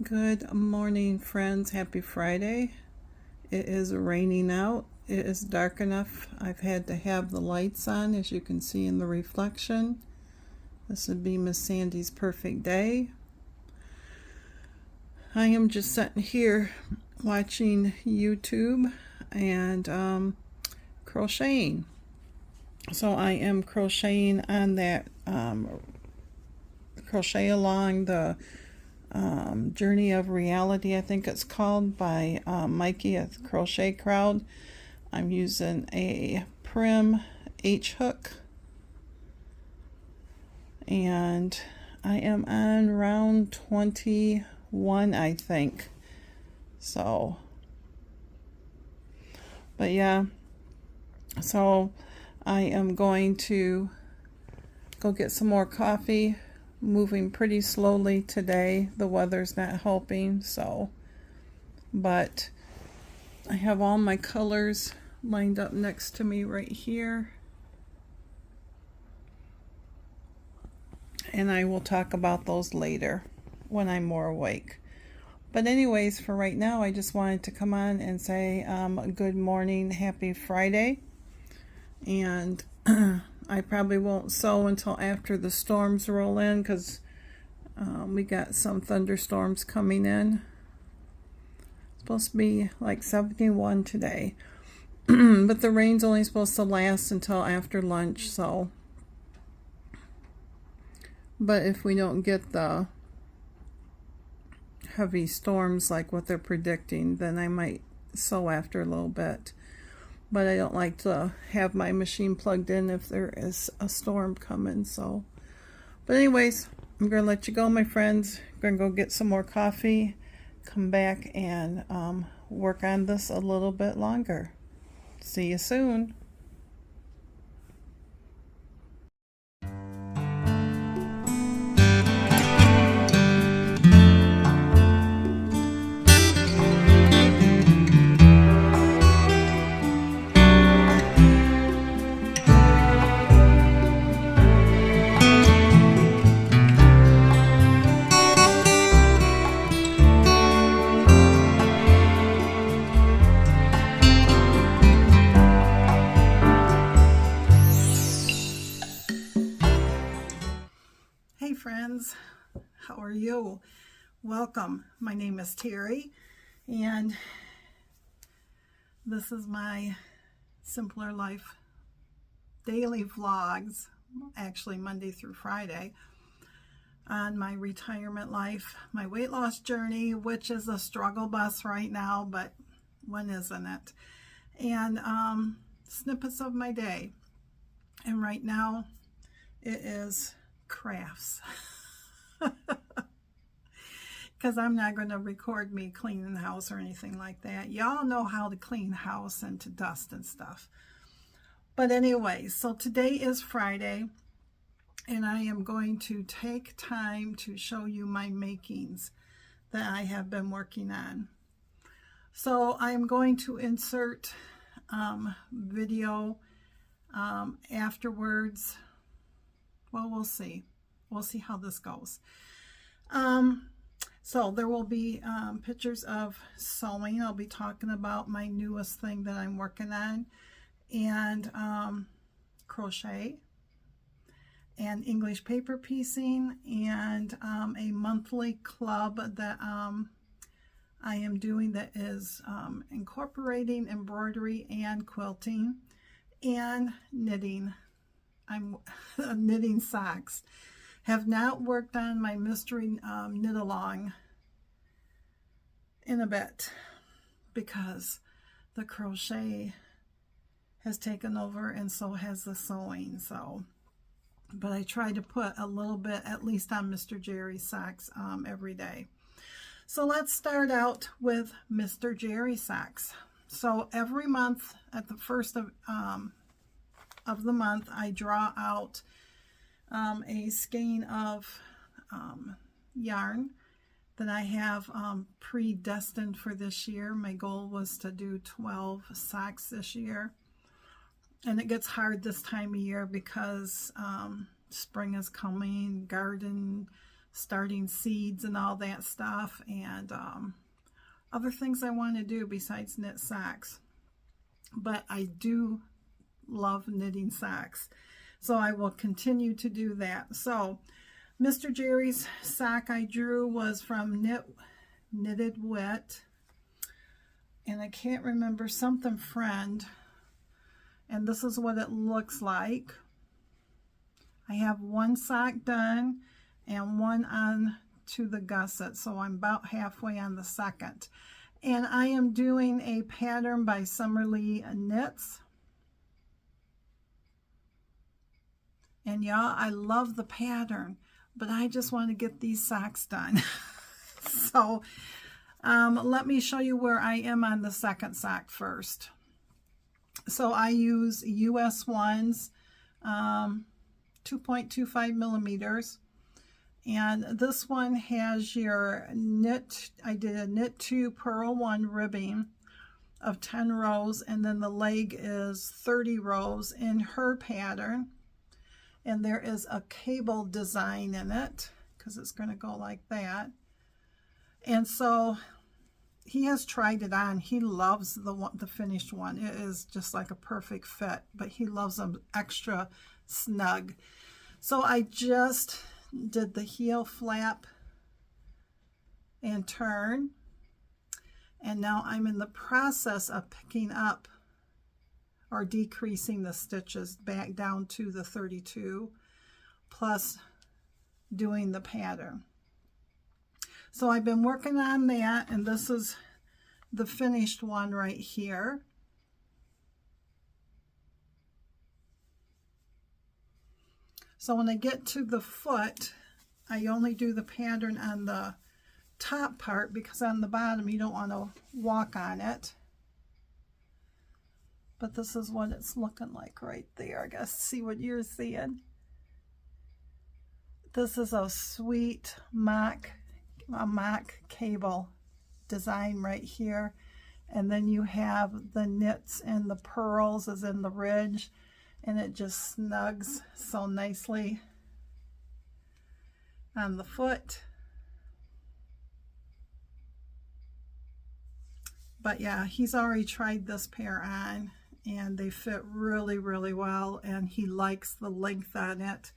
Good morning, friends. Happy Friday. It is raining out. It is dark enough. I've had to have the lights on, as you can see in the reflection. This would be Miss Sandy's perfect day. I am just sitting here watching YouTube and crocheting. So I am crocheting on that crochet along the Journey of Reality, I think it's called, by Mikey at the Crochet Crowd. I'm using a Prim H hook, and I am on round 21, I think. So, but yeah, so I am going to go get some more coffee. Moving pretty slowly today. The weather's not helping, so, but I have all my colors lined up next to me right here, and I will talk about those later when I'm more awake. But anyways, for right now, I just wanted to come on and say good morning, happy Friday. And I probably won't sew until after the storms roll in, because we got some thunderstorms coming in. It's supposed to be like 71 today. But the rain's only supposed to last until after lunch, so. But if we don't get the heavy storms like what they're predicting, then I might sew after a little bit. But I don't like to have my machine plugged in if there is a storm coming, so. But anyways, I'm going to let you go, my friends. I'm going to go get some more coffee, come back and work on this a little bit longer. See you soon. Hey friends, how are you? Welcome. My name is Teri, and this is my Simpler Life daily vlogs, actually Monday through Friday, on my retirement life, my weight loss journey, which is a struggle bus right now, but when isn't it? And snippets of my day. And right now it is crafts, because I'm not going to record me cleaning the house or anything like that. Y'all know how to clean the house and to dust and stuff. But anyway, so today is Friday, and I am going to take time to show you my makings that I have been working on. So I'm going to insert video afterwards. Well, we'll see. We'll see how this goes. So there will be pictures of sewing. I'll be talking about my newest thing that I'm working on, and crochet, and English paper piecing, and a monthly club that I am doing that is incorporating embroidery and quilting and knitting. I'm knitting socks. Have not worked on my mystery knit along in a bit, because the crochet has taken over, and so has the sewing. So, but I try to put a little bit at least on Mr. Jerry's socks every day. So let's start out with Mr. Jerry socks. So every month at the first of the month, I draw out a skein of yarn that I have predestined for this year. My goal was to do 12 socks this year, and it gets hard this time of year because spring is coming, garden starting seeds and all that stuff, and other things I want to do besides knit socks. But I do love knitting socks, so I will continue to do that. So Mr. Jerry's sock I drew was from Knitted Wit, and I can't remember, something friend, and this is what it looks like. I have one sock done and one on to the gusset, so I'm about halfway on the second. And I am doing a pattern by Summerlee Knits. And y'all, I love the pattern, but I just want to get these socks done. So let me show you where I am on the second sock first. So I use US ones, 2.25 millimeters. And this one has your knit, I did a knit 2 purl 1 ribbing of 10 rows, and then the leg is 30 rows in her pattern. And there is a cable design in it because it's going to go like that. And so he has tried it on. He loves the finished one. It is just like a perfect fit, but he loves them extra snug. So I just did the heel flap and turn, and now I'm in the process of picking up or decreasing the stitches back down to the 32, plus doing the pattern. So I've been working on that, and this is the finished one right here. So when I get to the foot, I only do the pattern on the top part, because on the bottom you don't want to walk on it. But this is what it's looking like right there. I guess see what you're seeing. This is a sweet mock cable design right here. And then you have the knits and the pearls is in the ridge, and it just snugs so nicely on the foot. But yeah, he's already tried this pair on, and they fit really, really well, and he likes the length on it.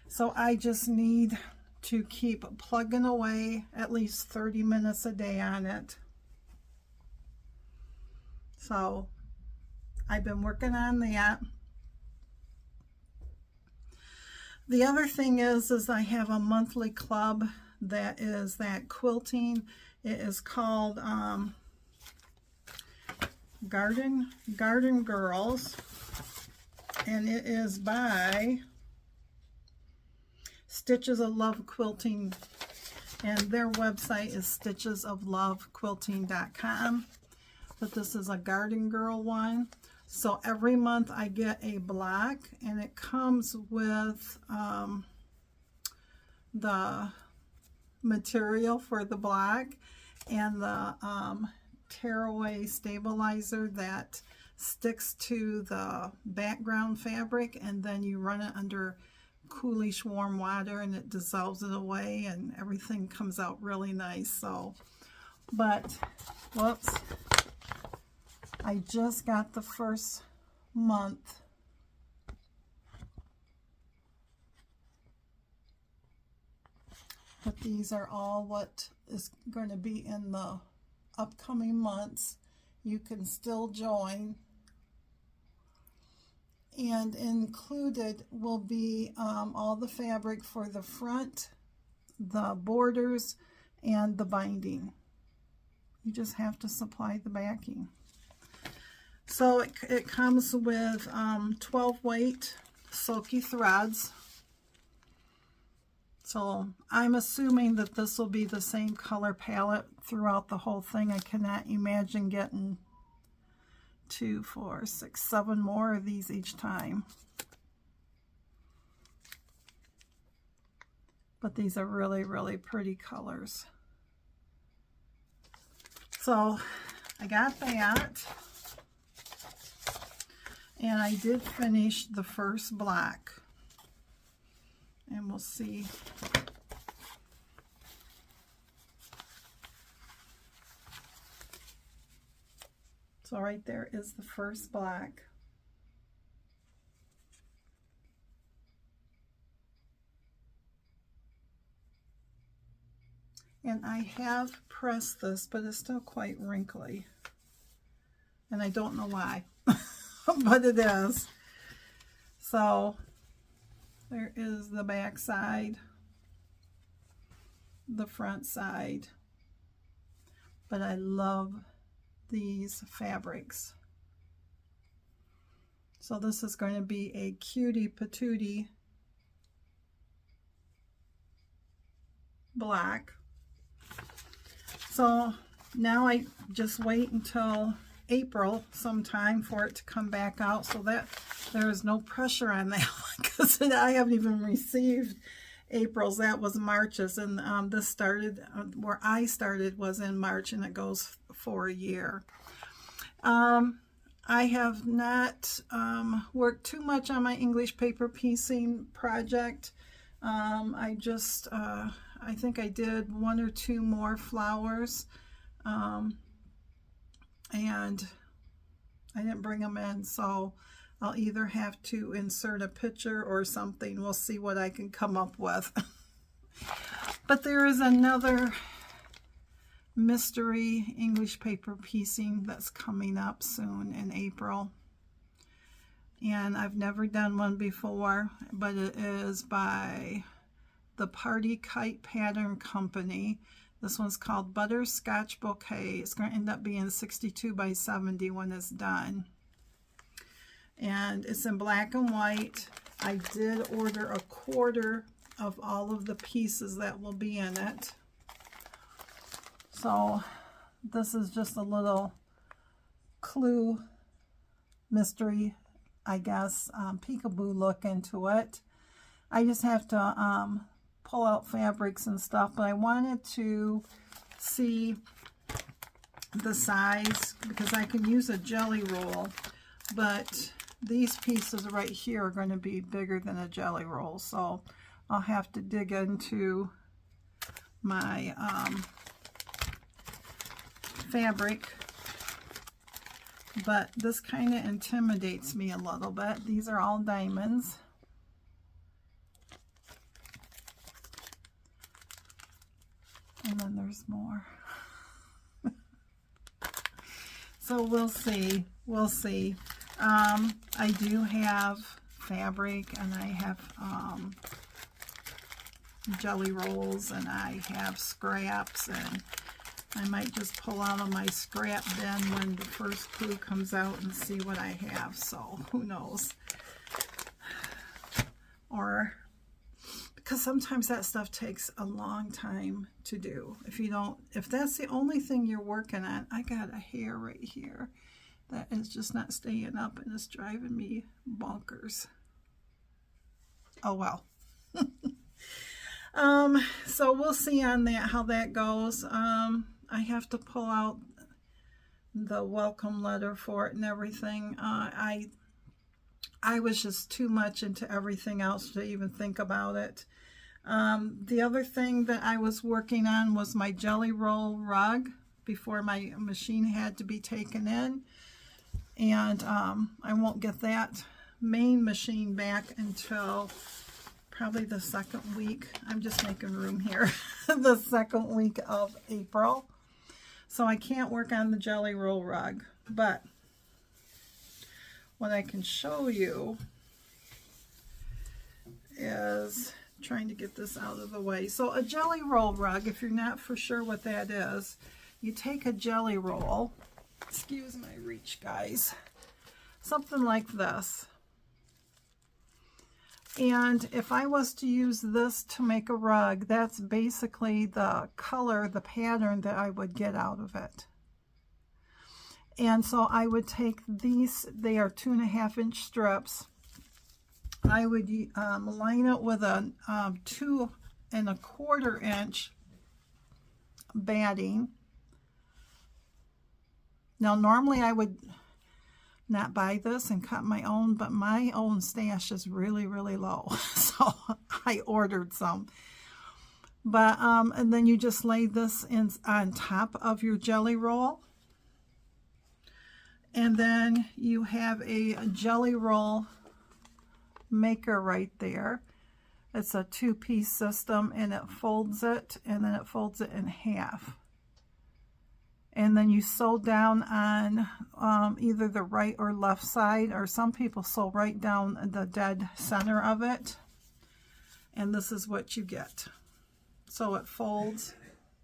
So I just need to keep plugging away at least 30 minutes a day on it. So I've been working on that. The other thing is I have a monthly club that is that quilting. It is called Garden Girls, and it is by Stitches of Love Quilting, and their website is stitchesoflovequilting.com. But this is a Garden Girl one. So every month I get a block, and it comes with the material for the block and the tearaway stabilizer that sticks to the background fabric, and then you run it under coolish warm water and it dissolves it away, and everything comes out really nice. So, but whoops, I just got the first month. But these are all what is going to be in the upcoming months. You can still join. And included will be all the fabric for the front, the borders, and the binding. You just have to supply the backing. So it comes with 12 weight silky threads. So I'm assuming that this will be the same color palette throughout the whole thing. I cannot imagine getting 2, 4, 6, 7 more of these each time. But these are really, really pretty colors. So I got that. And I did finish the first block. And we'll see So right there is the first black. And I have pressed this, but it's still quite wrinkly. And I don't know why, but it is. So there is the back side, the front side. But I love these fabrics. So this is going to be a cutie patootie black. So now I just wait until April sometime for it to come back out, so that there is no pressure on that one, because I haven't even received April's. That was March's, and this started where I started was in March, and it goes for a year. I have not worked too much on my English paper piecing project. I just I think I did 1 or 2 more flowers, and I didn't bring them in, so I'll either have to insert a picture or something. We'll see what I can come up with. But there is another mystery English paper piecing that's coming up soon in April. And I've never done one before, but it is by the Party Kite Pattern Company. This one's called Butterscotch Bouquet. It's going to end up being 62 by 70 when it's done. And it's in black and white. I did order a quarter of all of the pieces that will be in it. So this is just a little clue mystery, I guess, peekaboo look into it. I just have to pull out fabrics and stuff, but I wanted to see the size because I can use a jelly roll, but these pieces right here are going to be bigger than a jelly roll, so I'll have to dig into my fabric. But this kind of intimidates me a little bit. These are all diamonds. And then there's more. So we'll see. We'll see. I do have fabric, and I have jelly rolls, and I have scraps, and I might just pull out of my scrap bin when the first clue comes out and see what I have. So who knows? Or because sometimes that stuff takes a long time to do. If that's the only thing you're working on, I got a hair right here that is just not staying up, and it's driving me bonkers. Oh well. So we'll see on that how that goes. I have to pull out the welcome letter for it and everything. I was just too much into everything else to even think about it. The other thing that I was working on was my jelly roll rug before my machine had to be taken in. And I won't get that main machine back until probably the second week. I'm just making room here. The second week of April. So I can't work on the jelly roll rug. But what I can show you is trying to get this out of the way. So a jelly roll rug, if you're not for sure what that is, you take a jelly roll, excuse my reach guys, something like this. And if I was to use this to make a rug, that's basically the color, the pattern that I would get out of it. And so I would take these, they are 2.5 inch strips. I would line it with a 2.25 inch batting. Now normally I would not buy this and cut my own, but my own stash is really, really low. So I ordered some. But, and then you just lay this in on top of your jelly roll. And then you have a jelly roll maker right there. It's a two-piece system, and it folds it, and then it folds it in half. And then you sew down on either the right or left side, or some people sew right down the dead center of it. And this is what you get. So it folds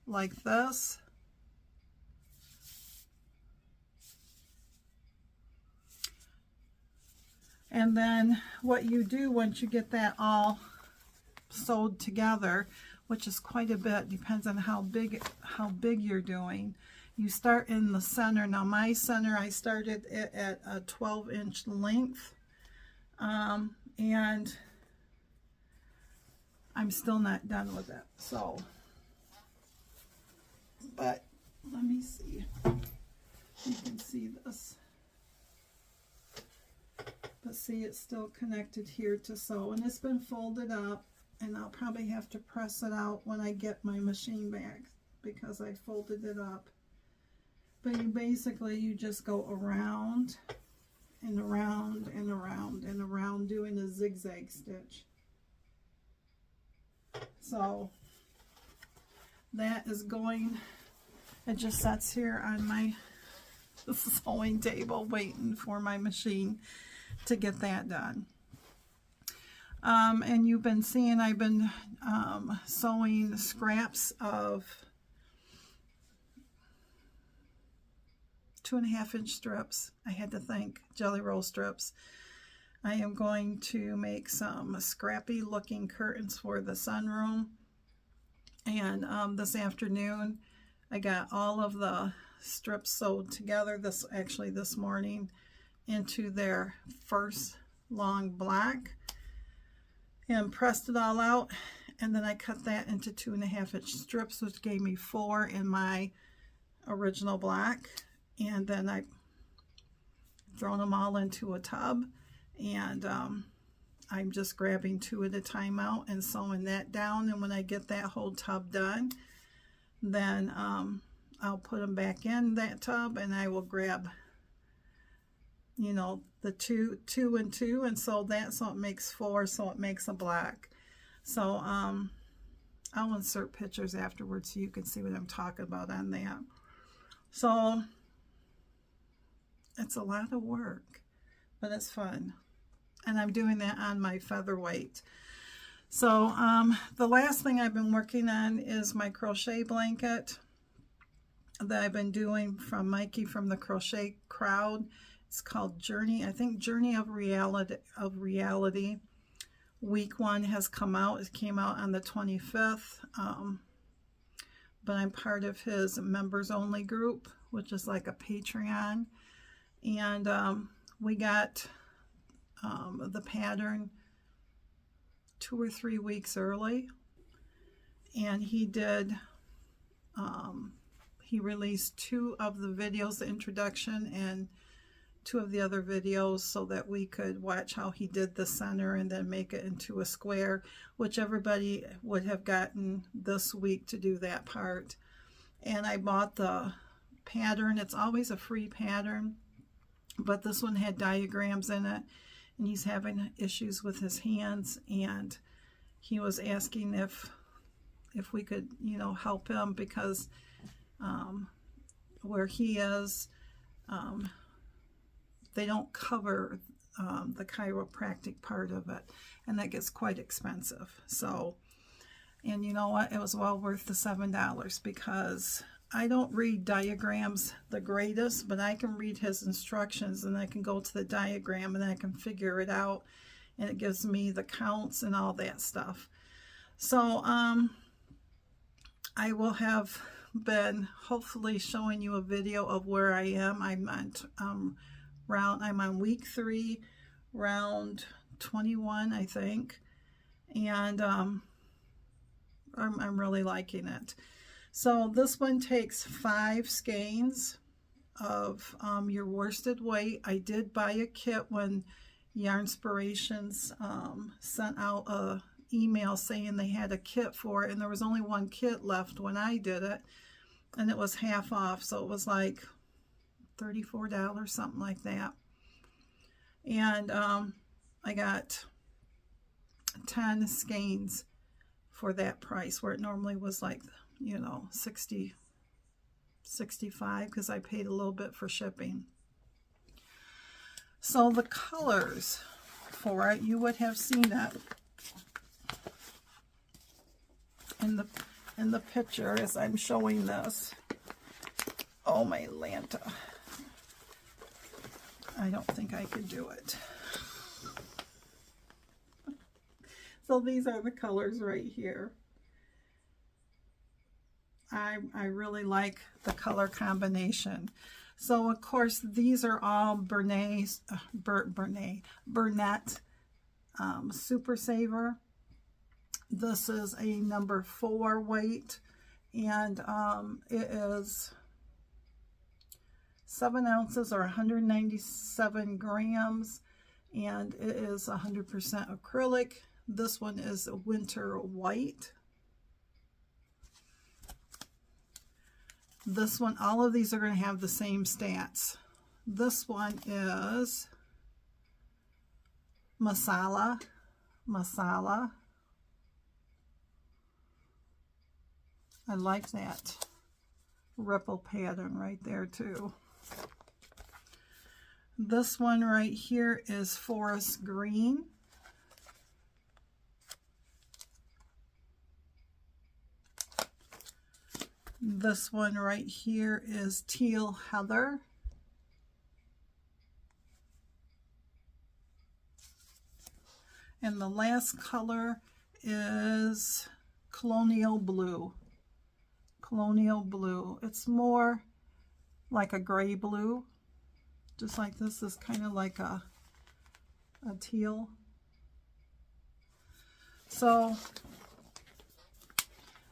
like this. And then what you do once you get that all sewed together, which is quite a bit, depends on how big you're doing. You start in the center. Now my center, I started it at a 12-inch length, and I'm still not done with it. So, but let me see. You can see this. But see, it's still connected here to sew, and it's been folded up, and I'll probably have to press it out when I get my machine back because I folded it up. But you just go around and around and around and around doing a zigzag stitch. So that is going, it just sits here on my sewing table waiting for my machine to get that done. And you've been seeing I've been sewing scraps of 2.5-inch strips. I had to think, jelly roll strips. I am going to make some scrappy looking curtains for the sunroom. And this afternoon I got all of the strips sewed together this morning into their first long block and pressed it all out, and then I cut that into 2.5-inch strips, which gave me 4 in my original block. And then I thrown them all into a tub, and I'm just grabbing 2 at a time out and sewing that down. And when I get that whole tub done, then I'll put them back in that tub, and I will grab, you know, the two and two, and sew that so it makes 4, so it makes a block. So I'll insert pictures afterwards so you can see what I'm talking about on that. So it's a lot of work, but it's fun, and I'm doing that on my featherweight. So the last thing I've been working on is my crochet blanket that I've been doing from Mikey from the Crochet Crowd. It's called Journey, I think Journey of Reality. Week 1 has come out. It came out on the 25th. But I'm part of his members only group, which is like a Patreon. And we got the pattern 2 or 3 weeks early. And he did, he released 2 of the videos, the introduction and 2 of the other videos, so that we could watch how he did the center and then make it into a square, which everybody would have gotten this week to do that part. And I bought the pattern. It's always a free pattern, but this one had diagrams in it, and he's having issues with his hands, and he was asking if we could, you know, help him, because where he is, they don't cover the chiropractic part of it, and that gets quite expensive. So, and you know what, it was well worth the $7, because I don't read diagrams the greatest, but I can read his instructions, and I can go to the diagram and I can figure it out, and it gives me the counts and all that stuff. So I will have been hopefully showing you a video of where I am. I'm on week 3, round 21, I think, and I'm really liking it. So this one takes 5 skeins of your worsted weight. I did buy a kit when Yarnspirations sent out a email saying they had a kit for it, and there was only 1 kit left when I did it, and it was half off, so it was like $34, something like that. And I got 10 skeins for that price, where it normally was like, you know, 60, 65, because I paid a little bit for shipping. So the colors for it, you would have seen it in the picture as I'm showing this. Oh my Lanta. I don't think I could do it. So these are the colors right here. I really like the color combination. So of course these are all Burnett Super Saver. This is a number 4 weight, and it is 7 ounces or 197 grams, and it is 100% acrylic. This one is a winter white. This one, all of these are going to have the same stats. This one is masala. I like that ripple pattern right there too. This one right here is forest green. This one right here is teal heather. And the last color is colonial blue. Colonial blue. It's more like a gray blue. Just like this is kind of like a teal. So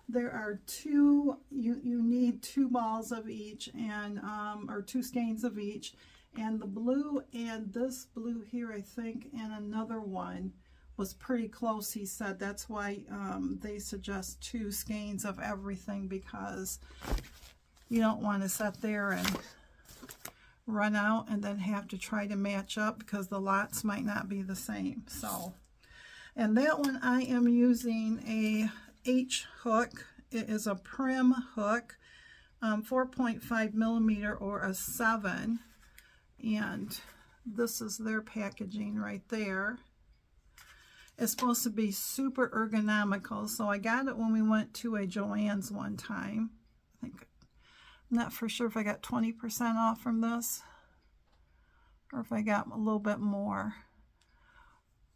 there are two, you need 2 balls of each, and or 2 skeins of each, and the blue and this blue here, I think, and another one was pretty close, he said. That's why they suggest 2 skeins of everything, because you don't want to sit there and run out and then have to try to match up, because the lots might not be the same. So, and that one I am using a H hook. It is a prim hook, 4.5 millimeter or a 7, and this is their packaging right there. It's supposed to be super ergonomical, so I got it when we went to a Joann's one time. I think, I'm not for sure if I got 20% off from this or if I got a little bit more.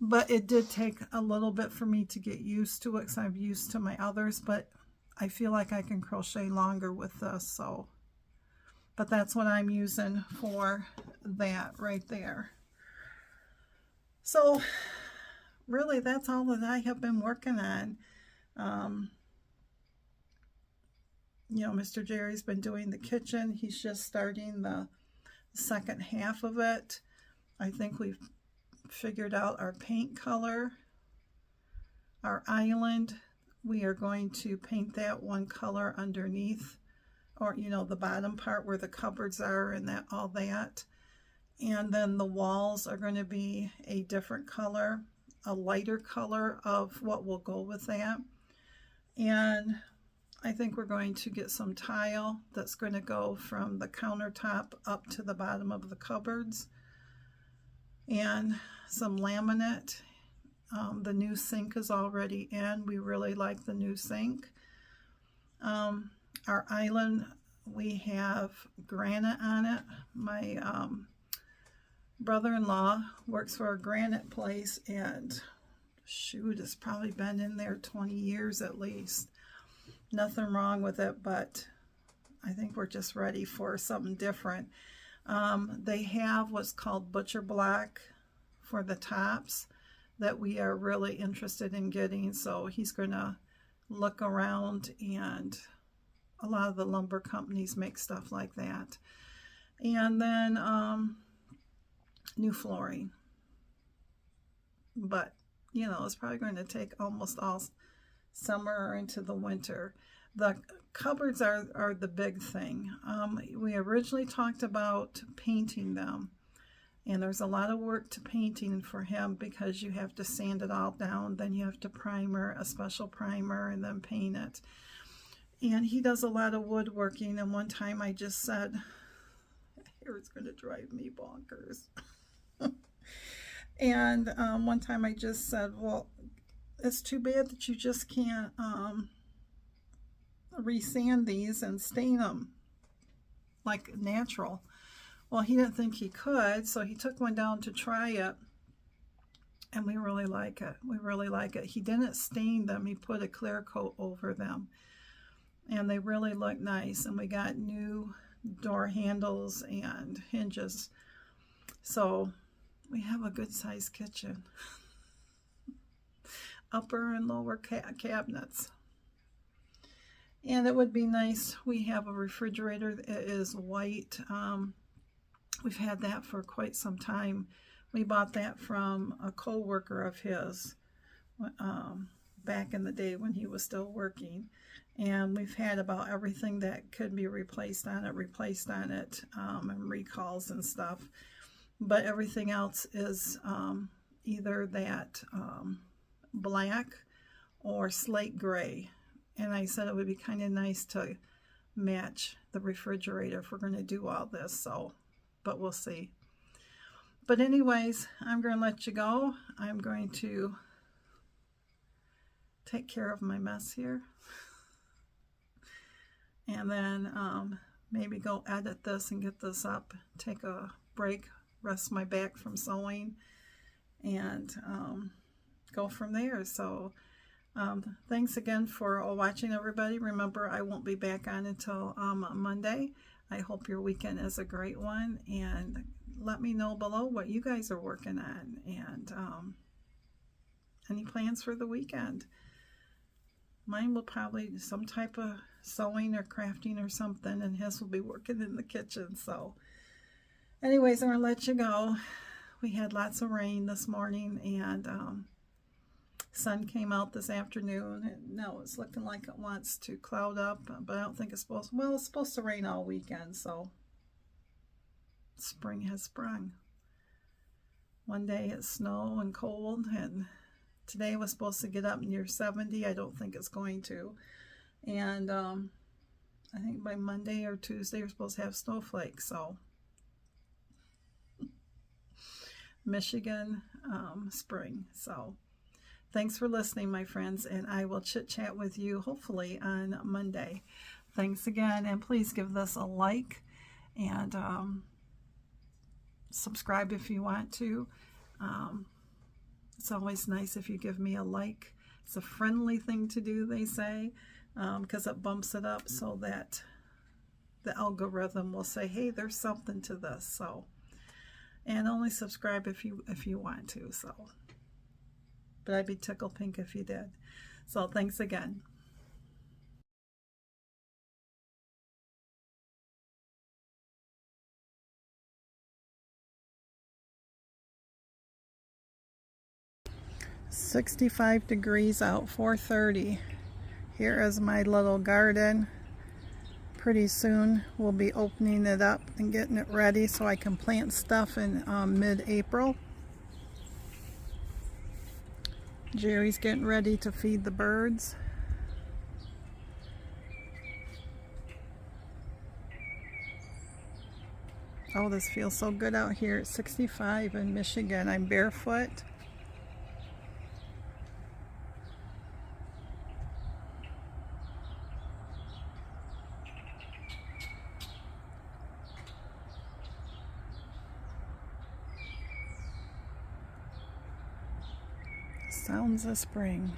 But it did take a little bit for me to get used to it, because I'm used to my others, but I feel like I can crochet longer with this. So, but that's what I'm using for that right there. So really, that's all that I have been working on. You know, Mr. Jerry's been doing the kitchen. He's just starting the second half of it. I think we've figured out our paint color. Our island, we are going to paint that one color underneath, or you know, the bottom part where the cupboards are and that, all that. And then the walls are going to be a different color, a lighter color of what will go with that. And I think we're going to get some tile that's going to go from the countertop up to the bottom of the cupboards, and some laminate. The new sink is already in. We really like the new sink. Our island, we have granite on it. My brother-in-law works for a granite place, and shoot, it's probably been in there 20 years at least. Nothing wrong with it, but I think we're just ready for something different. They have what's called butcher block for the tops that we are really interested in getting, so he's going to look around, and a lot of the lumber companies make stuff like that. And then new flooring, but you know, it's probably going to take almost all summer into the winter. The cupboards are the big thing. We originally talked about painting them, and there's a lot of work to painting for him because you have to sand it all down, then you have to primer, a special primer, and then paint it. And he does a lot of woodworking, and one time I just said, here it's going to drive me bonkers. And one time I just said, well, it's too bad that you just can't resand these and stain them like natural. Well, he didn't think he could, so he took one down to try it, and we really like it. We really like it. He didn't stain them. He put a clear coat over them, and they really look nice. And we got new door handles and hinges, so we have a good sized kitchen. Upper and lower cabinets. And it would be nice. We have a refrigerator. It is white. We've had that for quite some time. We bought that from a co-worker of his back in the day when he was still working. And we've had about everything that could be replaced on it, and recalls and stuff. But everything else is either that black or slate gray. And I said it would be kind of nice to match the refrigerator if we're going to do all this, so, but we'll see. But anyways, I'm going to let you go. I'm going to take care of my mess here. And then maybe go edit this and get this up, take a break, rest my back from sewing, and go from there. So thanks again for watching, everybody. Remember, I won't be back on until Monday. I hope your weekend is a great one, and let me know below what you guys are working on, and any plans for the weekend. Mine will probably do some type of sewing or crafting or something, and his will be working in the kitchen. So anyways, I'm going to let you go. We had lots of rain this morning, and sun came out this afternoon, and now it's looking like it wants to cloud up, but I don't think it's supposed to. Well, it's supposed to rain all weekend, so spring has sprung. One day it's snow and cold, and today was supposed to get up near 70. I don't think it's going to. And I think by Monday or Tuesday we're supposed to have snowflakes. So Michigan spring. So thanks for listening, my friends, and I will chit chat with you hopefully on Monday. Thanks again, and please give this a like, and subscribe if you want to. It's always nice if you give me a like. It's a friendly thing to do, they say, because it bumps it up so that the algorithm will say, hey, there's something to this. So, and only subscribe if you want to. So, but I'd be tickled pink if you did. So thanks again. "65 degrees out, 4:30. Here is my little garden. Pretty soon we'll be opening it up and getting it ready so I can plant stuff in mid-April. Jerry's getting ready to feed the birds. Oh, this feels so good out here. It's 65 in Michigan. I'm barefoot. Sounds of spring.